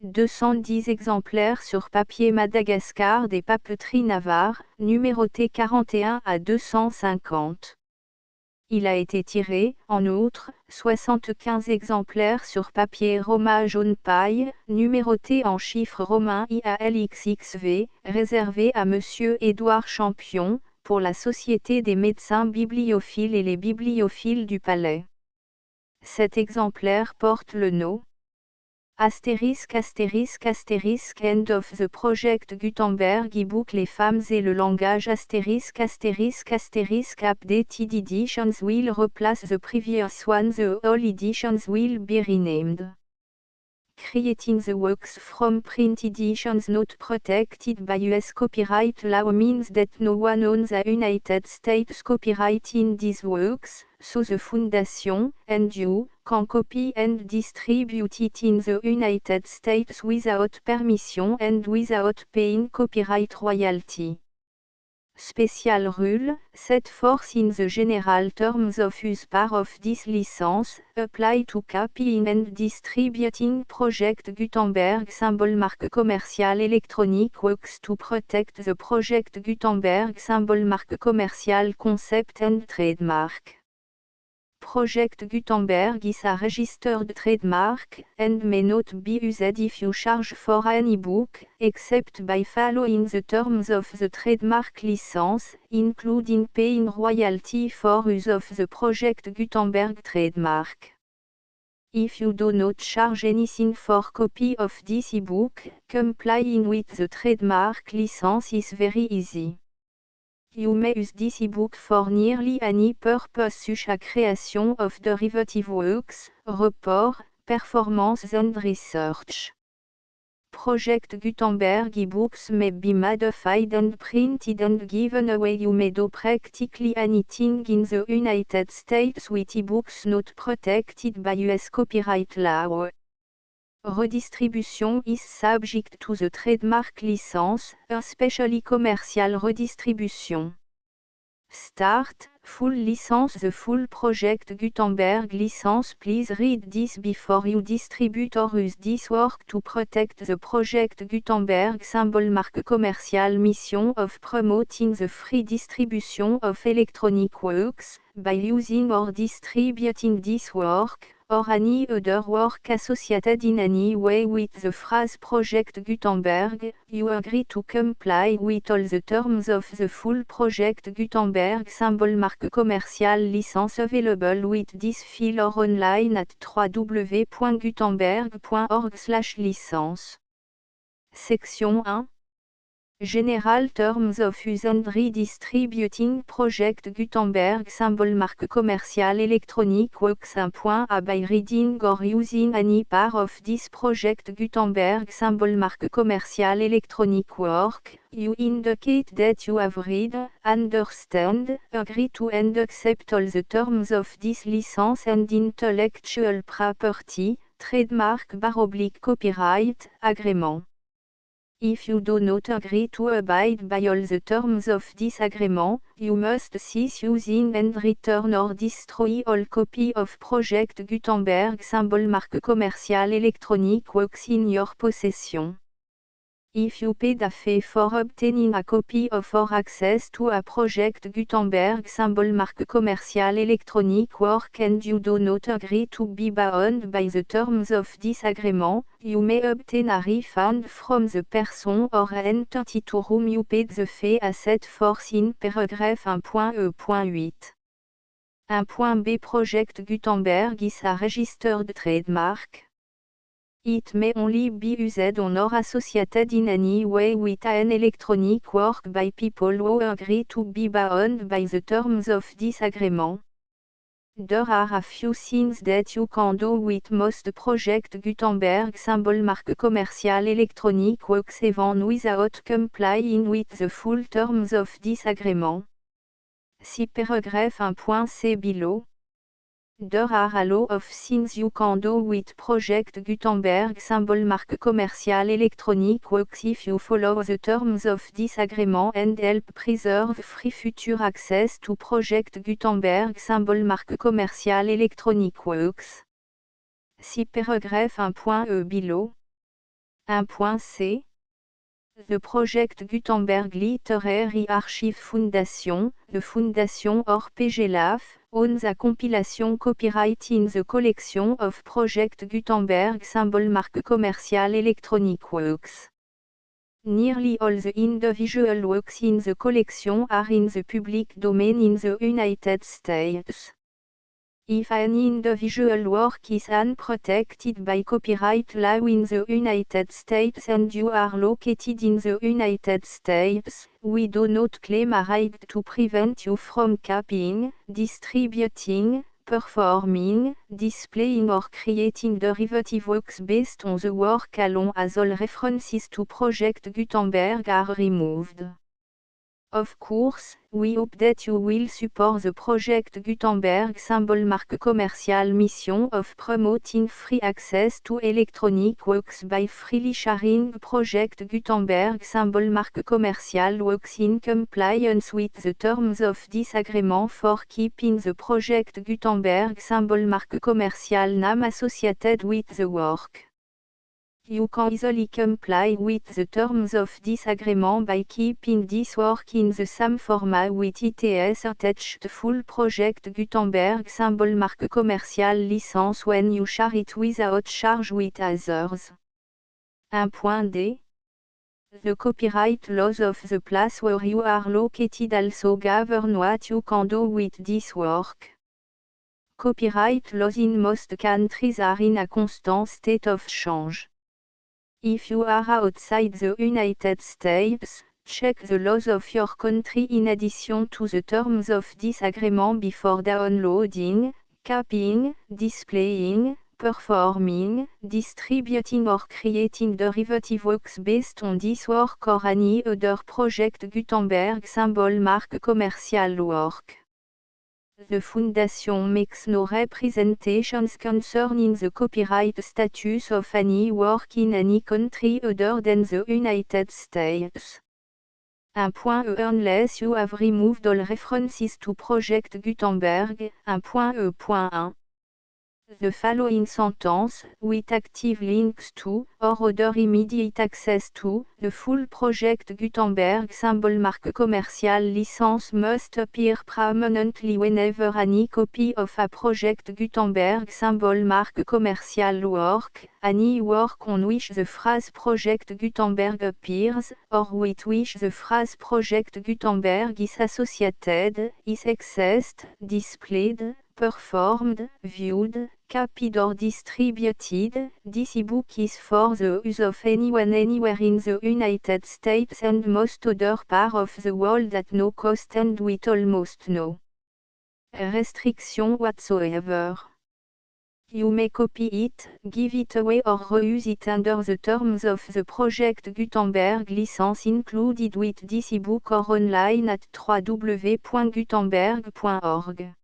210 exemplaires sur papier Madagascar des papeteries Navarre, numérotés 41 à 250. Il a été tiré, en outre, 75 exemplaires sur papier Roma jaune paille, numérotés en chiffres romains IALXXV, réservés à Monsieur Édouard Champion, pour la Société des médecins bibliophiles et les bibliophiles du Palais. Cet exemplaire porte le nom ***************************** End of the Project Gutenberg e-book Les femmes et le langage ****** updated editions will replace the previous one. The all editions will be renamed. Creating the works from print editions not protected by US copyright law means that no one owns the United States copyright in these works, so the Foundation, and you, can copy and distribute it in the United States without permission and without paying copyright royalty. Special rule, set forth in the general terms of use part of this license, apply to copying and distributing Project Gutenberg symbol marque commercial electronic works to protect the Project Gutenberg symbol marque commercial concept and trademark. Project Gutenberg is a registered trademark, and may not be used if you charge for an e-book, except by following the terms of the trademark license, including paying royalty for use of the Project Gutenberg trademark. If you do not charge anything for copy of this ebook, complying with the trademark license is very easy. You may use this ebook for nearly any purpose such as creation of derivative works, report, performance and research. Project Gutenberg ebooks may be modified and printed and given away. You may do practically anything in the United States with ebooks not protected by US copyright law. Redistribution is subject to the trademark license, especially commercial redistribution. Start, full license. The full Project Gutenberg license. Please read this before you distribute or use this work to protect the Project Gutenberg symbol marque commercial mission of promoting the free distribution of electronic works, by using or distributing this work, or any other work associated in any way with the phrase Project Gutenberg. You agree to comply with all the terms of the full Project Gutenberg symbol marque commercial license available with this file or online at www.gutenberg.org/licence. Section 1. General Terms of Use and Redistributing Project Gutenberg symbol marque commercial electronic works. 1.a By reading or using any part of this Project Gutenberg symbol marque commercial electronic work, you indicate that you have read, understand, agree to and accept all the terms of this license and intellectual property, trademark/copyright, agreement. If you do not agree to abide by all the terms of this agreement, you must cease using and return or destroy all copy of Project Gutenberg symbol marque commercial electronic works in your possession. If you paid a fee for obtaining a copy of or access to a Project Gutenberg symbol marque commercial electronic work and you do not agree to be bound by the terms of this agreement, you may obtain a refund from the person or entity to whom you paid the fee as set forth in paragraph 1.e.8. 1.b Project Gutenberg is a registered trademark. It may only be used on or associated in any way with an electronic work by people who agree to be bound by the terms of this agreement. There are a few things that you can do with most Project Gutenberg symbol marque commercial electronic works even without complying with the full terms of this agreement. See paragraph 1.c below. There are a lot of things you can do with Project Gutenberg symbol marque commercial electronic works if you follow the terms of this agreement and help preserve free future access to Project Gutenberg symbol marque commercial electronic works. See paragraph 1.e below. 1.c The Project Gutenberg Literary Archive Foundation, the Foundation or PGLAF, owns a compilation copyright in the collection of Project Gutenberg symbol marque commercial electronic works. Nearly all the individual works in the collection are in the public domain in the United States. If an individual work is unprotected by copyright law in the United States and you are located in the United States, we do not claim a right to prevent you from copying, distributing, performing, displaying or creating derivative works based on the work alone as all references to Project Gutenberg are removed. Of course, we hope that you will support the Project Gutenberg symbol marque commercial mission of promoting free access to electronic works by freely sharing Project Gutenberg symbol marque commercial works in compliance with the terms of this agreement for keeping the Project Gutenberg symbol marque commercial name associated with the work. You can easily comply with the terms of this agreement by keeping this work in the same format with its attached full Project Gutenberg symbol marque commercial license when you share it without charge with others. 1.d The copyright laws of the place where you are located also govern what you can do with this work. copyright laws in most countries are in a constant state of change. If you are outside the United States, check the laws of your country in addition to the terms of this agreement before downloading, copying, displaying, performing, distributing or creating derivative works based on this work or any other Project Gutenberg symbol mark commercial work. The Foundation makes no representations concerning the copyright status of any work in any country other than the United States. Unless you have removed all references to Project Gutenberg. 1.1. The following sentence, with active links to, or other immediate access to, the full Project Gutenberg symbol mark commercial license must appear prominently whenever any copy of a Project Gutenberg symbol mark commercial work, any work on which the phrase Project Gutenberg appears, or with which the phrase Project Gutenberg is associated, is accessed, displayed, performed, viewed, copied or distributed. This ebook is for the use of anyone anywhere in the United States and most other parts of the world at no cost and with almost no restriction whatsoever. You may copy it, give it away or reuse it under the terms of the Project Gutenberg license included with this ebook or online at www.gutenberg.org.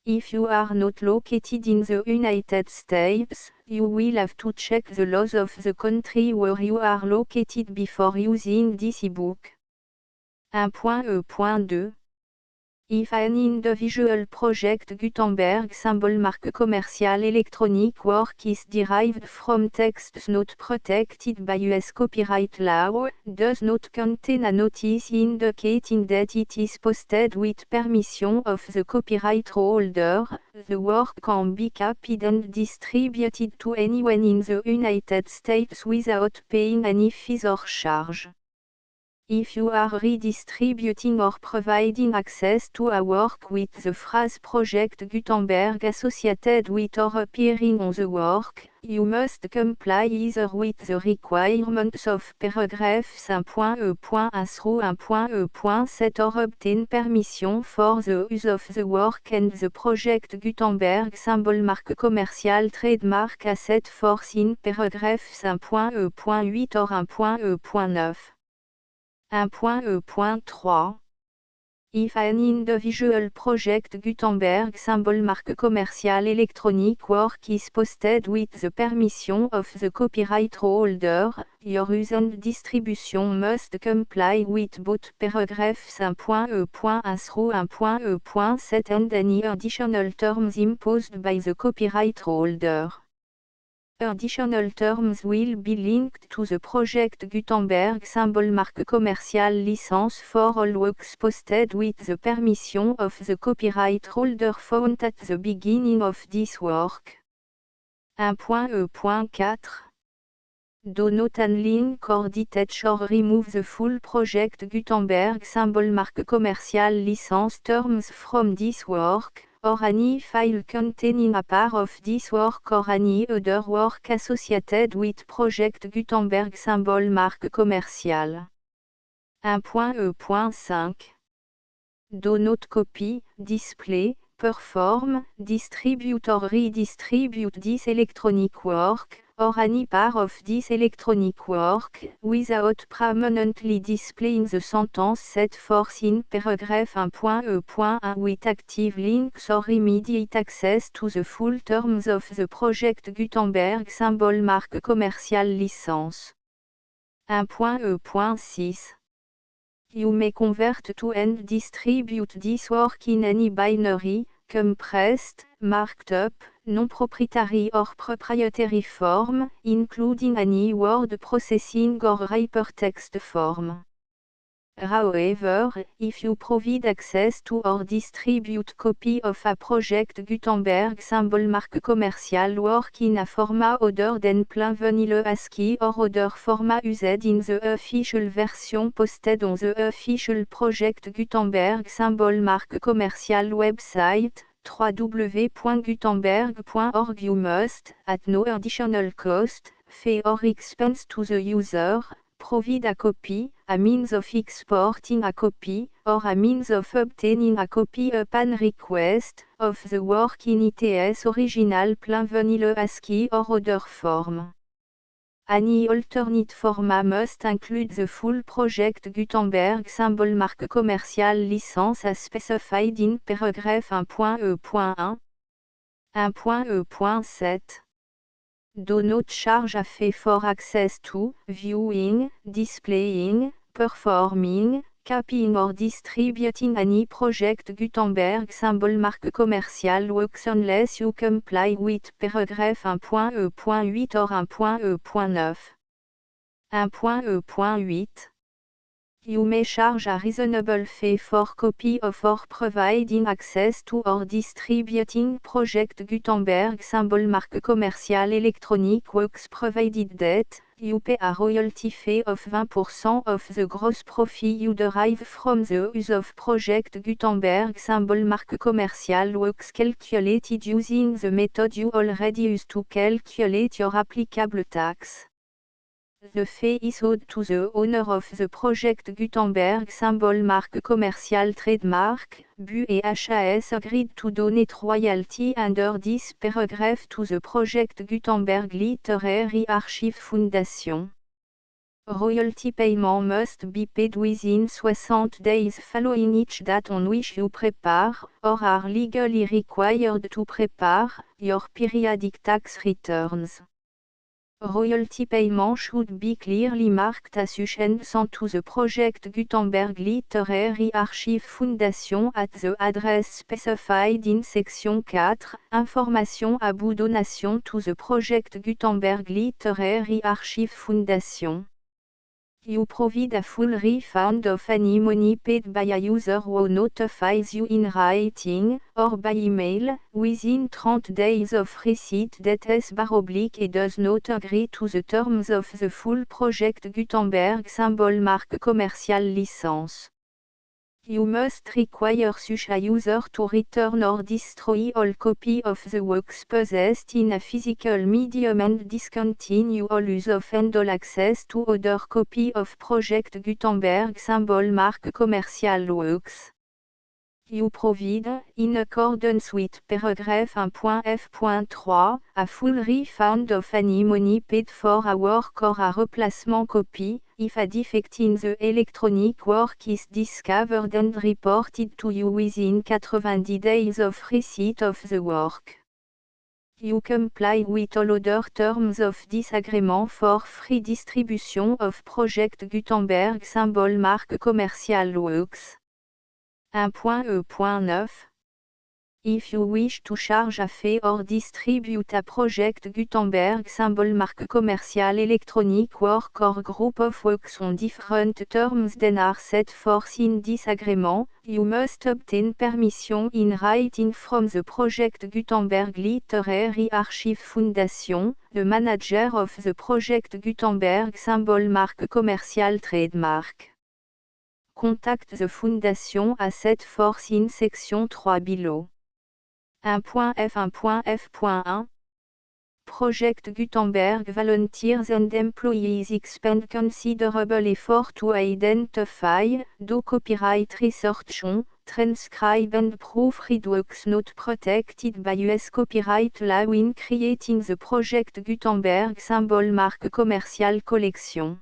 If you are not located in the United States, you will have to check the laws of the country where you are located before using this ebook. 1.E.2. If an individual Project Gutenberg symbol mark commercial electronic work is derived from texts not protected by US copyright law, does not contain a notice indicating that it is posted with permission of the copyright holder, the work can be copied and distributed to anyone in the United States without paying any fees or charge. If you are redistributing or providing access to a work with the phrase Project Gutenberg associated with or appearing on the work, you must comply either with the requirements of paragraphs 1.E.1 through 1.E.7 or obtain permission for the use of the work and the Project Gutenberg symbol mark commercial trademark as set forth in paragraphs 1.E.8 or 1.E.9. 1.E.3. If an individual Project Gutenberg symbol mark commercial electronic work is posted with the permission of the copyright holder, your use and distribution must comply with both paragraphs 1.E.1 through 1.E.7 and any additional terms imposed by the copyright holder. Additional terms will be linked to the Project Gutenberg symbol mark commercial license for all works posted with the permission of the copyright holder found at the beginning of this work. 1.E.4. Do not unlink or detach or remove the full Project Gutenberg symbol mark commercial license terms from this work, or any file containing a part of this work or any other work associated with Project Gutenberg symbol mark commercial. 1.E.5. Do not copy, display, perform, distribute or redistribute this electronic work, or any part of this electronic work, without permanently displaying the sentence set forth in paragraph 1.E.1 with active links or immediate access to the full terms of the Project Gutenberg symbol mark commercial license. 1.E.6. You may convert to and distribute this work in any binary, compressed, marked up, non-proprietary or proprietary form, including any word processing or hypertext form. However, if you provide access to or distribute copy of a Project Gutenberg symbol mark commercial work in a format other than plain vanilla ASCII or other format used in the official version posted on the official Project Gutenberg symbol mark commercial website, www.gutenberg.org. You must, at no additional cost, fee or expense to the user, provide a copy, a means of exporting a copy, or a means of obtaining a copy upon request, of the work in its original plain vanilla ASCII or other form. Any alternate format must include the full project Gutenberg symbol marque commerciale licence as specified in paragraph 1.e.1. 1.e.7. Do not charge a fee for access to, viewing, displaying, performing, copying or distributing any project Gutenberg symbol marque commerciale works unless you comply with paragraph 1.e.8 or 1.e.9. 1.e.8. You may charge a reasonable fee for copy of or providing access to or distributing project Gutenberg symbol marque commerciale electronic works provided that you pay a royalty fee of 20% of the gross profit you derive from the use of project Gutenberg symbol marque commerciale works calculated using the method you already use to calculate your applicable tax. The fee is owed to the owner of the project Gutenberg symbol marque commerciale trademark, BU et HAS agreed to donate royalty under this paragraph to the project Gutenberg Literary Archive Foundation. Royalty payment must be paid within 60 days following each date on which you prepare, or are legally required to prepare, your periodic tax returns. Royalty payment should be clearly marked assumptions to the project Gutenberg Literary Archive Foundation at the address specified in section 4, information about donation to the project Gutenberg Literary Archive Foundation. You provide a full refund of any money paid by a user who notifies you in writing, or by email, within 30 days of receipt that S// does not agree to the terms of the full project Gutenberg symbol marque commerciale licence. You must require such a user to return or destroy all copy of the works possessed in a physical medium and discontinue all use of and all access to other copy of project Gutenberg symbol marque commerciale works. You provide, in accordance with paragraph 1.f.3, a full refund of any money paid for a work or a replacement copy, if a defect in the electronic work is discovered and reported to you within 90 days of receipt of the work. You comply with all other terms of this agreement for free distribution of project Gutenberg symbol marque commerciale works. 1.e.9. If you wish to charge a fee or distribute a project Gutenberg symbol marque commerciale electronic work or group of works on different terms than are set forth in this agreement, you must obtain permission in writing from the project Gutenberg Literary Archive Foundation, the manager of the project Gutenberg symbol marque commerciale trademark. Contact the Foundation as set forth in section 3 below. 1.f.1.f.1 Project Gutenberg volunteers and employees expend considerable effort to identify, do copyright research on, transcribe and proofread works not protected by US copyright law in creating the project Gutenberg symbol marque commerciale collection.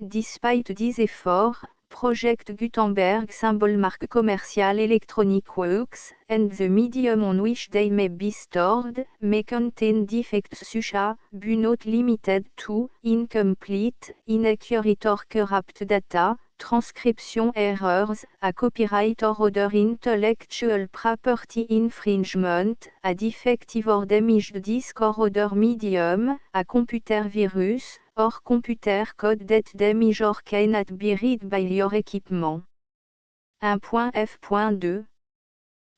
Despite these efforts, Project Gutenberg symbol marque commerciale electronic works, and the medium on which they may be stored, may contain defects such as, but not limited to, incomplete, inaccurate or corrupt data, transcription errors, a copyright or other intellectual property infringement, a defective or damaged disk or other medium, a computer virus, or computer code that damage or cannot be read by your equipment. 1.f.2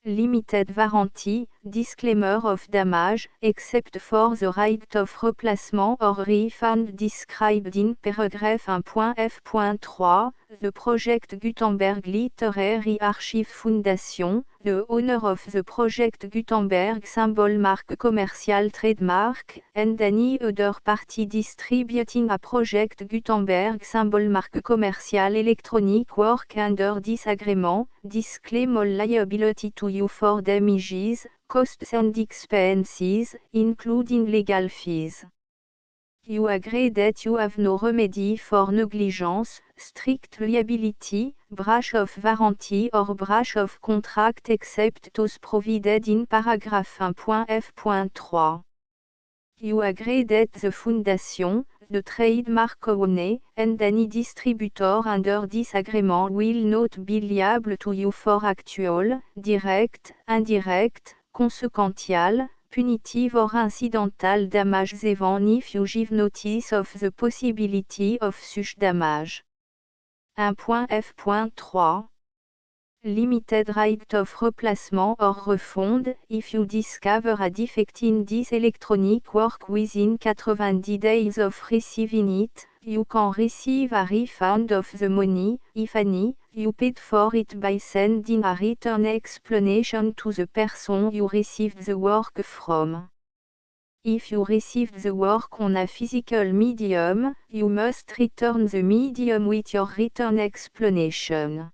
Limited warranty, disclaimer of damage, except for the right of replacement or refund described in paragraph 1.f.3, the project Gutenberg Literary Archive Foundation, the owner of the project Gutenberg symbol mark commercial trademark, and any other party distributing a project Gutenberg symbol mark commercial electronic work under this agreement, disclaim all liability to you for damages, costs and expenses, including legal fees. You agree that you have no remedy for negligence, strict liability, breach of warranty or breach of contract except those provided in paragraph 1.f.3. You agree that the Foundation, the trademark owner, and any distributor under this agreement will not be liable to you for actual, direct, indirect, consequential, punitive or incidental damages even if you give notice of the possibility of such damage. 1.f.3 Limited right of replacement or refund, if you discover a defect in this electronic work within 90 days of receiving it, you can receive a refund of the money, if any, you paid for it by sending a written explanation to the person you received the work from. If you received the work on a physical medium, you must return the medium with your written explanation.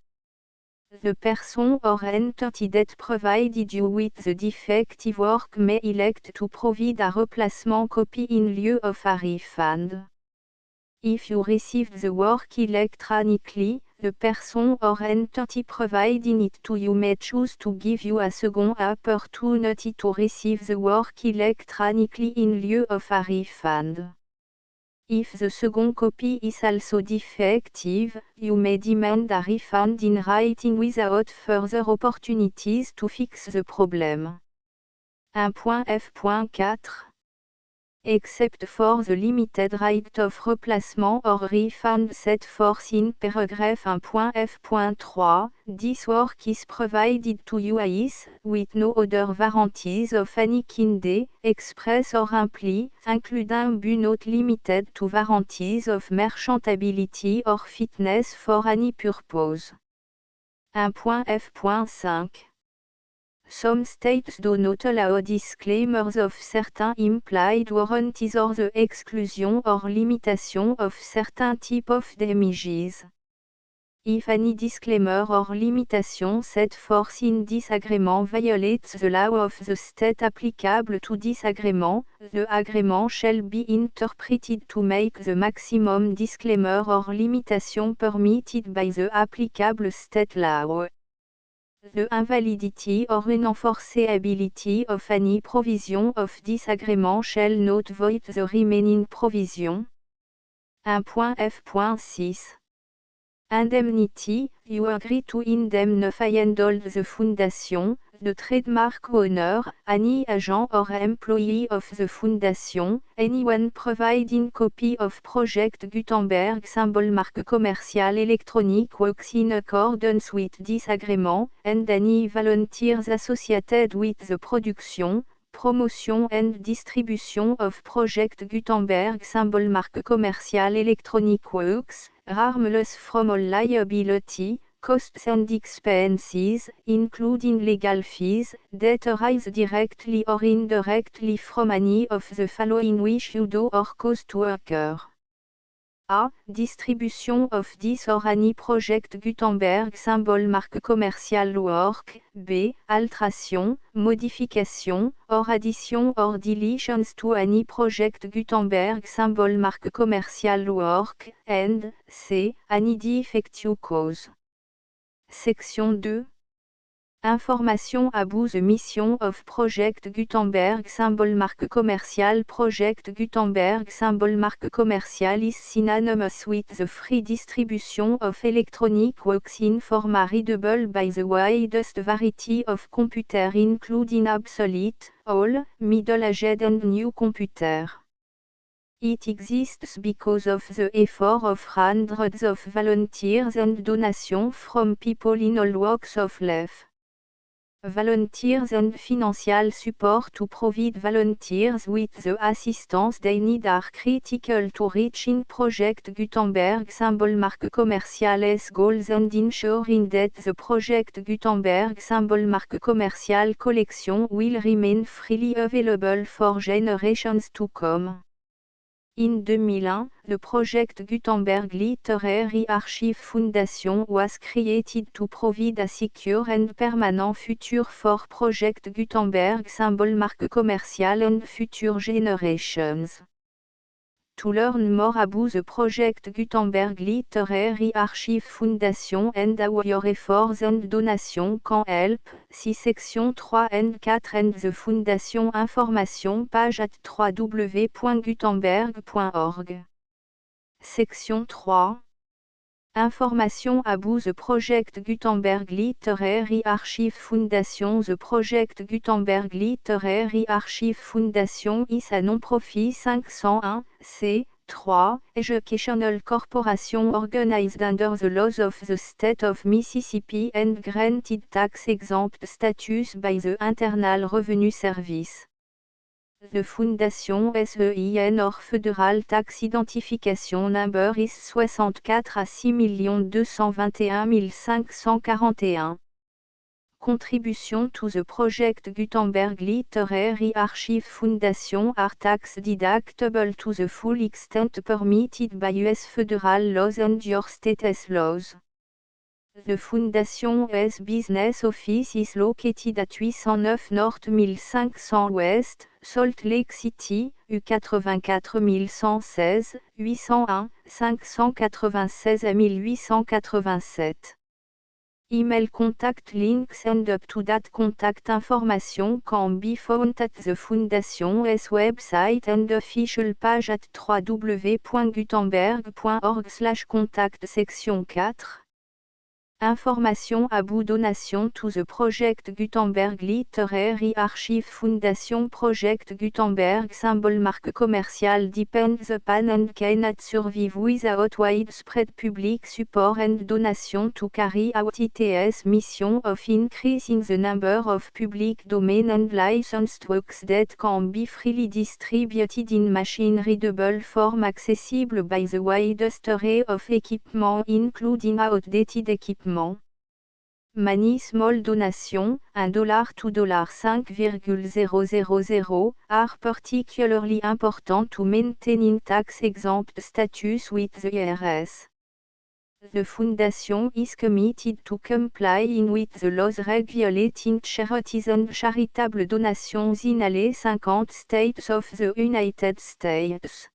The person or entity that provided you with the defective work may elect to provide a replacement copy in lieu of a refund. If you received the work electronically, the person or entity providing it to you may choose to give you a second opportunity to receive the work electronically in lieu of a refund. If the second copy is also defective, you may demand a refund in writing without further opportunities to fix the problem. 1.f.4 Except for the limited right of replacement or refund set forth in paragraph 1.f.3, this work is provided to you as, with no other warranties of any kind, express or imply, including but not limited to warranties of merchantability or fitness for any purpose. 1.f.5 Some states do not allow disclaimers of certain implied warranties or the exclusion or limitation of certain type of damages. If any disclaimer or limitation set forth in this agreement violates the law of the state applicable to this agreement, the agreement shall be interpreted to make the maximum disclaimer or limitation permitted by the applicable state law. The invalidity or unenforceability of any provision of this agreement shall not void the remaining provision. 1.f.6 Indemnity, you agree to indemnify and hold the Foundation, the trademark owner, any agent or employee of the Foundation, anyone providing copy of Project Gutenberg symbol mark commercial electronic works in accordance with this agreement, and any volunteers associated with the production, promotion and distribution of Project Gutenberg symbol mark commercial electronic works, harmless from all liability, costs and expenses, including legal fees, that arise directly or indirectly from any of the following which you do or cause to occur. A. Distribution of this or any Project Gutenberg symbol mark commercial work. B. Alteration, modification, or addition or deletions to any Project Gutenberg symbol mark commercial work. And C. Any defective cause. Section 2. Information about the mission of Project Gutenberg symbol mark commercial. Project Gutenberg symbol mark commercial is synonymous with the free distribution of electronic works in format readable by the widest variety of computers including obsolete, old, middle-aged and new computers. It exists because of the effort of hundreds of volunteers and donations from people in all walks of life. Volunteers and financial support to provide volunteers with the assistance they need are critical to reaching Project Gutenberg symbol marque commerciales goals and ensuring that the Project Gutenberg symbol marque commercial collection will remain freely available for generations to come. In 2001, the Project Gutenberg Literary Archive Foundation was created to provide a secure and permanent future for Project Gutenberg symbol marque commercial and future generations. To learn more about the Project Gutenberg Literary Archive Foundation and how your efforts and donations can help, see section 3 and 4 and the Foundation information page at www.gutenberg.org. Section 3. Information about the Project Gutenberg Literary Archive Foundation. The Project Gutenberg Literary Archive Foundation is a non-profit 501, c3, educational corporation organized under the laws of the state of Mississippi and granted tax-exempt status by the Internal Revenue Service. The Foundation SEIN or Federal Tax Identification Number is 64 à 6 221 541. Contribution to the Project Gutenberg Literary Archive Foundation are tax deductible to the full extent permitted by U.S. federal laws and your state's laws. The Foundation's business office is located at 809 North 1500 West, Salt Lake City, U84 116, 801 596 à 1887. Email contact links and up-to-date contact information can be found at the Foundation's website and official page at www.gutenberg.org/contact section 4. Information about donation to the Project Gutenberg Literary Archive Foundation. Project Gutenberg symbol marque commercial depends upon and cannot survive without widespread public support and donation to carry out its mission of increasing the number of public domain and licensed works that can be freely distributed in machine-readable form accessible by the widest array of equipment including outdated equipment. Many small donations, $1 to $5,000, are particularly important to maintaining tax-exempt status with the IRS. The Foundation is committed to complying with the laws regulating charities and charitable donations in all 50 states of the United States.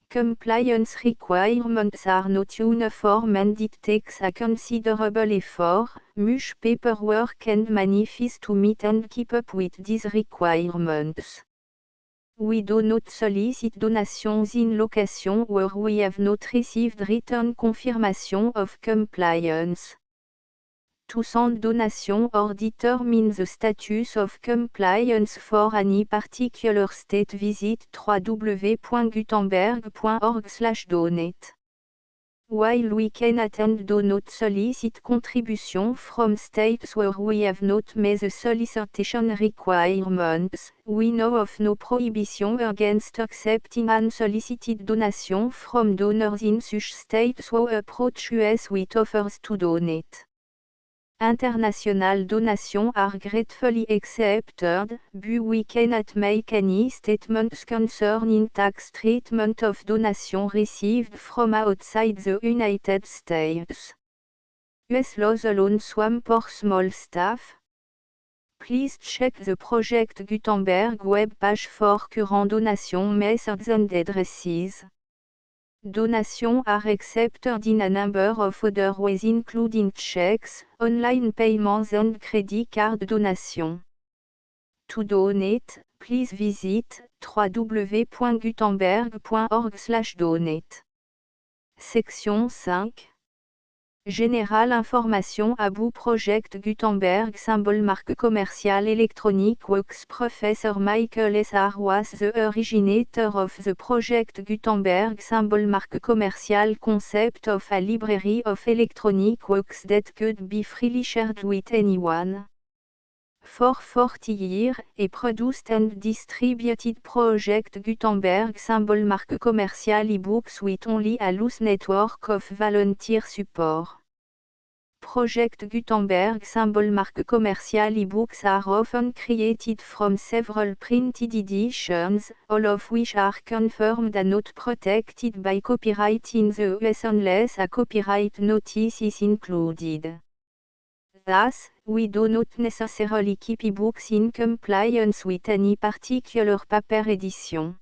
Compliance requirements are not uniform and it takes a considerable effort, much paperwork and money fees to meet and keep up with these requirements. We do not solicit donations in locations where we have not received written confirmation of compliance. To send donation or determine the status of compliance for any particular state, visit www.gutenberg.org/donate. While we cannot and do not solicit contribution from states where we have not met the solicitation requirements, we know of no prohibition against accepting unsolicited donation from donors in such states who approach us with offers to donate. International donations are gratefully accepted, but we cannot make any statements concerning tax treatment of donations received from outside the United States. US laws alone swamp for small staff. Please check the Project Gutenberg web page for current donation methods and addresses. Donations are accepted in a number of other ways including checks, online payments and credit card donations. To donate, please visit www.gutenberg.org/donate. Section 5. Général information about Project Gutenberg symbol marque commercial electronic works. Professor Michael S.R. was the originator of the Project Gutenberg symbol marque commercial concept of a library of electronic works that could be freely shared with anyone. for 40 years, et produced and distributed Project Gutenberg symbol marque commerciale ebooks with only a loose network of volunteer support. Project Gutenberg symbol marque commerciale ebooks are often created from several printed editions, all of which are confirmed and not protected by copyright in the US unless a copyright notice is included. Thus, we do not necessarily keep ebooks in compliance with any particular paper edition.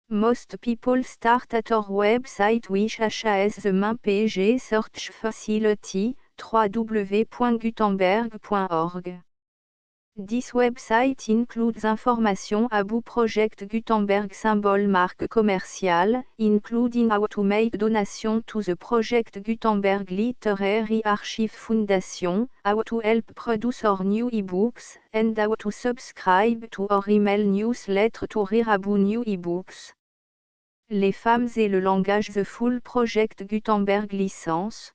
Most people start at our website which has the main page search facility, www.gutenberg.org. This website includes information about Project Gutenberg symbol marque commerciale, including how to make donation to the Project Gutenberg Literary Archive Foundation, how to help produce our new ebooks, and how to subscribe to our email newsletter to read about new ebooks. Les femmes et le langage The Full Project Gutenberg Licence.